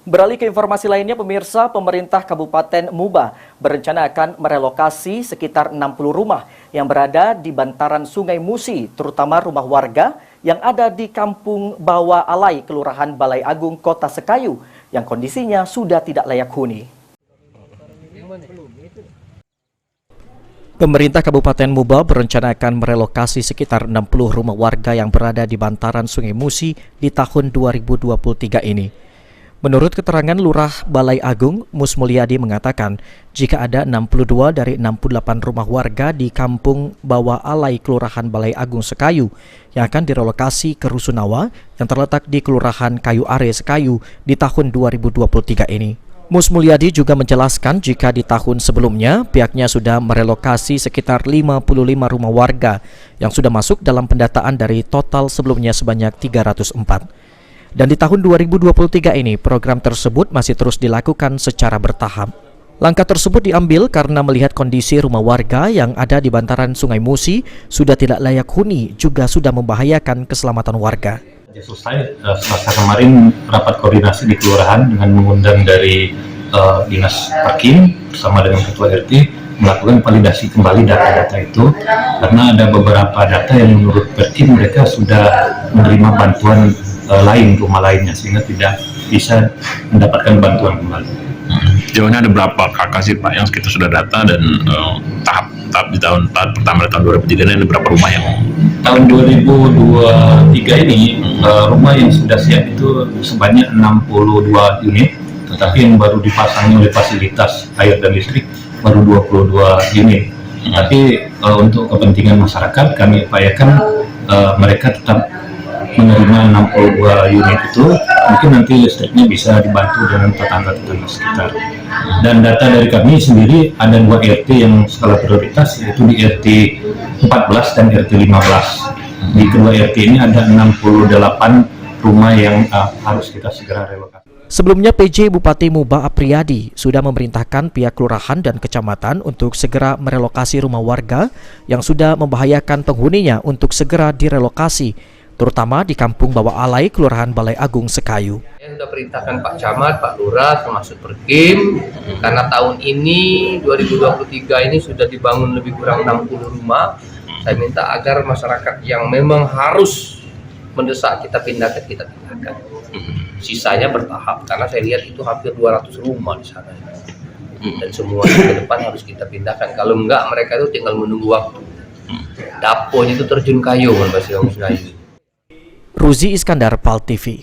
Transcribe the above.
Beralih ke informasi lainnya, pemirsa, pemerintah Kabupaten Muba berencana akan merelokasi sekitar 60 rumah yang berada di bantaran Sungai Musi, terutama rumah warga yang ada di Kampung Bawah Alai, Kelurahan Balai Agung, Kota Sekayu, yang kondisinya sudah tidak layak huni. Pemerintah Kabupaten Muba berencana akan merelokasi sekitar 60 rumah warga yang berada di bantaran Sungai Musi di tahun 2023 ini. Menurut keterangan Lurah Balai Agung, Mus Mulyadi mengatakan jika ada 62 dari 68 rumah warga di Kampung Bawah Alai Kelurahan Balai Agung Sekayu yang akan direlokasi ke Rusunawa yang terletak di Kelurahan Kayu Are Sekayu di tahun 2023 ini. Mus Mulyadi juga menjelaskan jika di tahun sebelumnya pihaknya sudah merelokasi sekitar 55 rumah warga yang sudah masuk dalam pendataan dari total sebelumnya sebanyak 304. Dan di tahun 2023 ini program tersebut masih terus dilakukan secara bertahap. Langkah tersebut diambil karena melihat kondisi rumah warga yang ada di bantaran Sungai Musi sudah tidak layak huni, juga sudah membahayakan keselamatan warga. Selesai Selasa kemarin rapat koordinasi di kelurahan dengan mengundang dari Dinas Parkim bersama dengan Ketua RT melakukan validasi kembali data-data itu karena ada beberapa data yang menurut Parkim mereka sudah menerima bantuan lain rumah lainnya sehingga tidak bisa mendapatkan bantuan kembali. Jauhnya ada berapa kakak sih Pak yang kita sudah data dan tahap pertama di tahun 2003 ini ada berapa rumah yang tahun 2023 ini rumah yang sudah siap itu sebanyak 62 unit, tetapi yang baru dipasangi oleh fasilitas air dan listrik baru 22 unit. Tapi untuk kepentingan masyarakat kami upayakan mereka tetap menerima 62 unit itu, mungkin nanti listriknya bisa dibantu dengan tetangga-tetangga sekitar. Dan data dari kami sendiri ada 2 RT yang skala prioritas, yaitu di RT 14 dan RT 15. Di kedua RT ini ada 68 rumah yang harus kita segera relokasi. Sebelumnya PJ Bupati Muba Apriyadi sudah memerintahkan pihak kelurahan dan kecamatan untuk segera merelokasi rumah warga yang sudah membahayakan penghuninya untuk segera direlokasi, terutama di Kampung Bawah Alai, Kelurahan Balai Agung Sekayu. Saya sudah perintahkan Pak Camat, Pak Lurah, termasuk Perkim, karena tahun ini 2023 ini sudah dibangun lebih kurang 60 rumah. Saya minta agar masyarakat yang memang harus mendesak kita pindahkan. Sisanya bertahap, karena saya lihat itu hampir 200 rumah di sana. Dan semuanya ke depan harus kita pindahkan. Kalau enggak, mereka itu tinggal menunggu waktu. Dapurnya itu terjun kayu, Mas Yong. Ruzi Iskandar, PAL TV.